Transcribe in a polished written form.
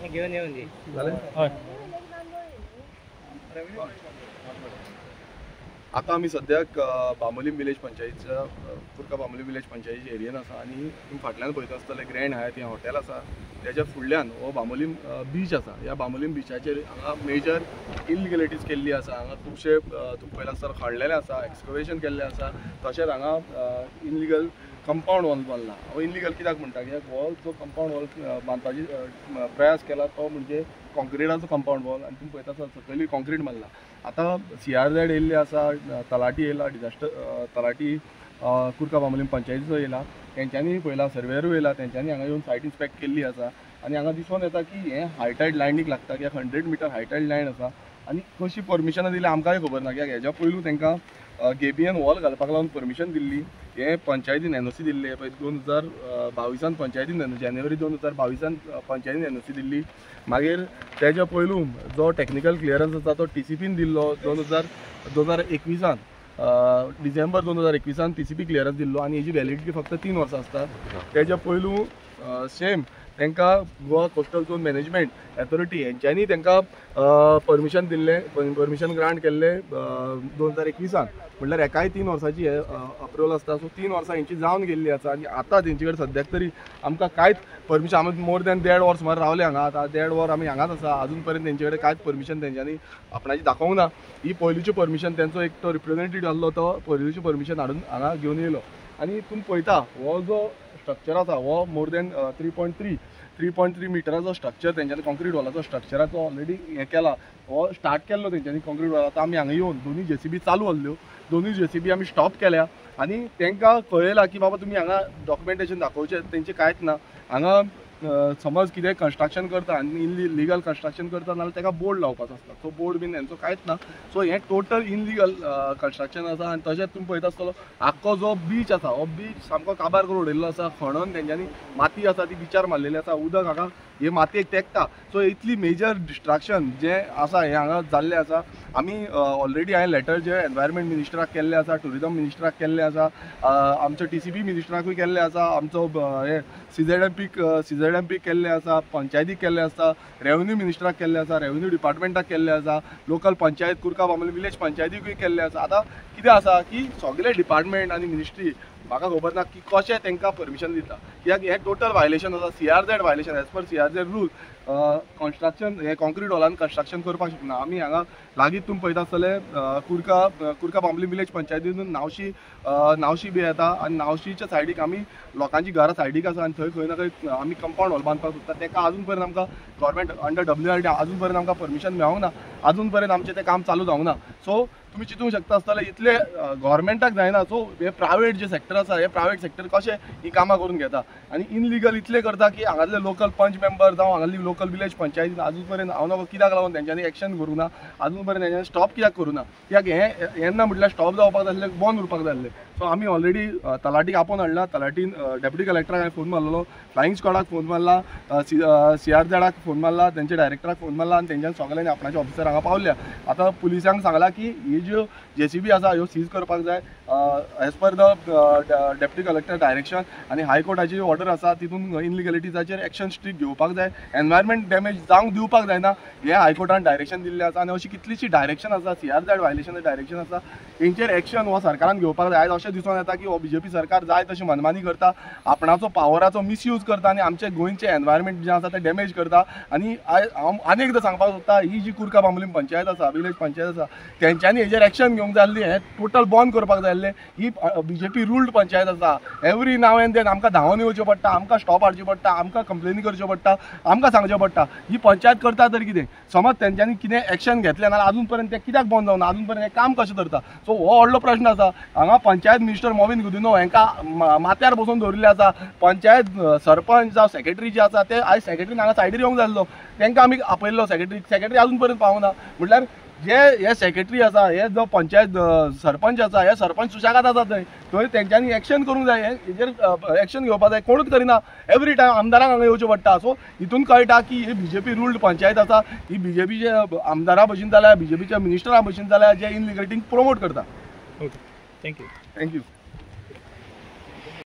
घेऊन येऊन दे आता आम्ही सद्याक बांबोलीम विलेज पंचायतीच्या कुर्का बांबोलीम विलेज पंचायतीच्या एरियेन आसा आणि तुम्ही फाटल्यान पळयता आसतले ग्रँड हायत हें हॉटेल आसा त्याच्या फुडल्यान हो बांबोलीम बीच आसा. ह्या बांबोलीम बीचाचेर हांगा मेजर इलिगलिटीज केल्ली आसा. हांगा खुबशे तुमी पळयला आसतना खणलेले आसा, एक्सकवेशन केल्लें आसा. तशेंच हांगा इनलिगल कंपाउंड वॉल बांदला. हो इनलिगल कित्याक म्हणटा कित्याक हो जो कंपाउंड वॉल बांदपाची प्रयास केला तो म्हणजे कॉन्क्रिटाचो कंपाउंड वॉल आणि तुम्ही पळयता सकयली कॉन्क्रीट मारला. आता CRZ येयल्ले आसा, तलाटी येयला, डिजास्टर तलाटी कुर्का बांबोलीम पंचायतीचो येयला. तेंच्यांनी पळयला, सर्वेयरू येयला, तेंच्यांनी हांगा येवन सायट इन्स्पेक्ट केल्ली आसा आणि हांगा दिसून येता की हें हायटायड लायनीक लागता कित्याक 100 मीटर हायटायड लायन आसा आणि कशी परमिशनां दिली आमकांय खबर ना कित्याक हेज्या पयलू तांकां गेबीएन वॉल घालपाक लागून परमिशन दिल्ली. हे पंचायतीन NOC दिल्ली पळय 2022 पंचायतीन जानेवारी 2022 पंचायतीन NOC दिल्ली. मागीर तेच्या पयलू जो टेक्निकल क्लियरन्स आसा तो TCPन दिल्लो 2021 डिसेंबर 2021 TCP क्लियरन्स दिल्लो आणि हेजी वॅलिडिटी फक्त 3 वर्सां आसता. तेच्या पयलू सेम तांकां Goa coastal zone management authority हेंच्यांनी तांकां परमिशन दिल्लें, परमिशन ग्रांट केल्लें 2021 म्हणल्यार एकाय 3 वर्सांची अप्रुवल आसता. सो 3 वर्सां हेंची जावन गेल्ली आसा आणि आतां तेंचे कडेन सद्याक तरी आमकां कांयच परमिशन, आमी मोर दॅन 1.5 वर सुमार रावले हांगा. आतां 1.5 वर आमी हांगाच आसा. अजून पर्यंत तेंचे कडेन कांयच परमिशन तेंच्यांनी आपणाची दाखोवंक ना. ही पयलींची परमिशन तेंचो एक तो रिप्रेझेंटेटिव्ह आसलो तो पयलींची परमिशन हाडून हांगा घेवन येयलो. आणि तुम्ही पळयता हो जो स्ट्रक्चर आसा हो मोर दॅन 3.3 मिटराचो स्ट्रक्चर तेंच्यांनी कॉन्क्रीट वॉलाचो स्ट्रक्चराचो ऑलरेडी हें केला. हो स्टार्ट केल्लो तेंच्यांनी कॉन्क्रीट वॉल. आतां आमी हांगा येवन दोन्ही JCB चालू आहल्यो, दोन्ही JCB आमी स्टॉप केल्या आणि तांकां कळयला की बाबा तुमी हांगा डॉक्युमेंटेशन दाखोवचें, तेंचें कांयच ना. हांगा समज कितें कन्स्ट्रक्शन करता आनी इनलिगल कन्स्ट्रक्शन करता नाल्यार ताका बोर्ड लावपाचो आसता. तो बोर्ड बीन हेंचो कांयच ना. सो हें टोटल इनलिगल कन्स्ट्रक्शन आसा. आनी तशेंच तुमी पळयता आसतलो आख्खो जो बीच आसा हो बीच सामको काबार करून उडयल्लो आसा. खणून तेंच्यांनी माती आसा ती बिचार मारलेली आसा. उदक हांगा हे मातयेक तेंकता. सो इतली मेजर डिस्ट्रक्शन जे आसा हें हांगा जाल्लें आसा. आमी ऑलरेडी हांवें लेटर जे एनवायरमेंट मिनिस्टराक केल्ले आसा, टुरिजम मिनिस्टराक केल्ले आसा, आमच्या TCP मिनिस्टराकूय केल्ले आसा, आमचो हे CZMP केल्ले आसा, पंचायतीक केल्ले आसा, रेव्हेन्यू मिनिस्टराक केल्ले आसा, रेव्हेन्यू डिपार्टमेंटाक केल्ले आसा, लोकल पंचायत कुर्का बांबोलीम विलेज पंचायतीकूय केल्ले आसा. आतां कितें आसा की सगळे डिपार्टमेंट आनी मिनिस्ट्री म्हाका खबर ना की कशें तांकां परमिशन दिता कित्याक हें टोटल वायलेशन आसा. CRZ violation as per CRZ rule. Construction हे कॉन्क्रीट वॉलान कन्स्ट्रक्शन करपाक शकना. आमी हांगा लागींच तुमी पळयता आसतले कुर्का बांबोलीम विलेज पंचायतीन नावशी बी येता आणि नावशीच्या सायडीक आमी लोकांची घरां सायडीक आसा आणि थंय खंय ना खंय आमी कंपाउंड वॉल बांदपाक सोदता. ताका अजून पर्यंत आमकां गव्हर्मेंट अंडर WRD अजून पर्यंत आमकां परमिशन मेळोंक ना. अजून पर्यंत आमचें तें काम चालू जावंक ना. सो तुम्ही चिंतूंक शकता आसतले इतले गव्हर्मेंटाक जायना. सो हे प्रायवेट जे सेक्टर आसा हे प्रायवेट सेक्टर कशें ही कामां करून घेता आणि इनलिगल इतले करता की हांगातले लोकल पंच मेंबर जावं हांगातली लोकल विलेज पंचायती अजून पर्यंत हांव नकळो कित्याक लागून तेंच्यांनी एक्शन करूं ना, अजून पर्यंत तेंच्यांनी स्टॉप कित्याक करूं ना. कित्याक हें येन्ना म्हटल्यार स्टॉप जावपाक जाय आसलें, बंद उरपाक जाय आसलें. सो आमी ऑलरेडी तलाटीक आपोवन हाडला. तलाटीन डेप्युटी कलेक्टराक हांवें फोन मारलेलो, फ्लायिंग स्क्वॉडाक फोन मारला, CRZाक फोन मारला, तेंचे डायरेक्टराक फोन मारला आणि तेंच्यांनी सगळ्यांनी आपणाचे ऑफिसर हांगा पावल्या. आतां पुलिसांक सांगला की ही ज्यो JCB आसा ह्यो सीज करपाक जाय as per the deputy collector direction आणि हायकोर्टाची ऑर्डर आसा. तितून इनलिगलिटीजाचेर एक्शन स्ट्रीक्ट घेवपाक जाय. एनवायरमेंट डॅमेज जावंक दिवपाक जायना हें हायकोर्टान डायरेक्शन दिल्लें आसा. आनी अशी कितलीशी डायरेक्शन आसा, CRZ वायलेशन डायरेक्शन आसा, तेंचेर एक्शन हो सरकारान घेवपाक जाय. आयज अशें दिसून येता की हो BJP सरकार जाय तशी मनमानी करता, आपणाचो पावराचो मिसयूज करता आणि आमचे गोंयचें एनवायरमेंट जें आसा तें डॅमेज करता. आणि हांव आनी एकदां सांगपाक सोदता ही जी कुर्का बांबोलीम पंचायत आसा, विलेज पंचायत आसा, तेंच्यांनी हेजेर एक्शन घेवंक जाय आसली. हें टोटल बंद करपाक जाय आसलें. ही BJP रूल्ड पंचायत आसा. एवरी नाव एंड देन आमकां धांवन येवचें पडटा, आमकां स्टॉप हाडचें पडटा, आमकां कंप्लेनी करच्यो पडटा, आमकां सांगचें पडटा. ही पंचायत करता तर कितें, समज तेंच्यांनी कितें एक्शन घेतलें ना अजून पर्यंत तें कित्याक बंद जावना, अजून पर्यंत हें काम कशें धरता. सो हो व्हडलो प्रश्न आसा. हांगा पंचायत मिनिस्टर मोविन गुदिनो हांकां माथ्यार बसून दवरिल्ले आसा. पंचायत सरपंच जावं सेक्रेटरी जे आसा ते आयज सेक्रेटरीन हांगा सायडीर येवंक जाय आसलो, तांकां आमी आपयल्लो. सेक्रेटरी अजून पर्यंत पावना. म्हटल्यार जे हे सेक्रेटरी आसा, हे जो पंचायत सरपंच आसा, हे सरपंच सुशागाद आसा थंय तेंच्यांनी एक्शन करूंक जाय. हेजेर एक्शन घेवपाक जाय, कोणूच करिना. एवरी टायम आमदारांक हांगा येवचें पडटा. सो हितून कळटा की ही BJP रूल्ड पंचायत आसा. ही BJPचे आमदारा भशेन जाल्या, BJPच्या मिनिस्टरा भशेन जाल्या जे इनलिगलिटीक प्रमोट करता. Okay, thank you.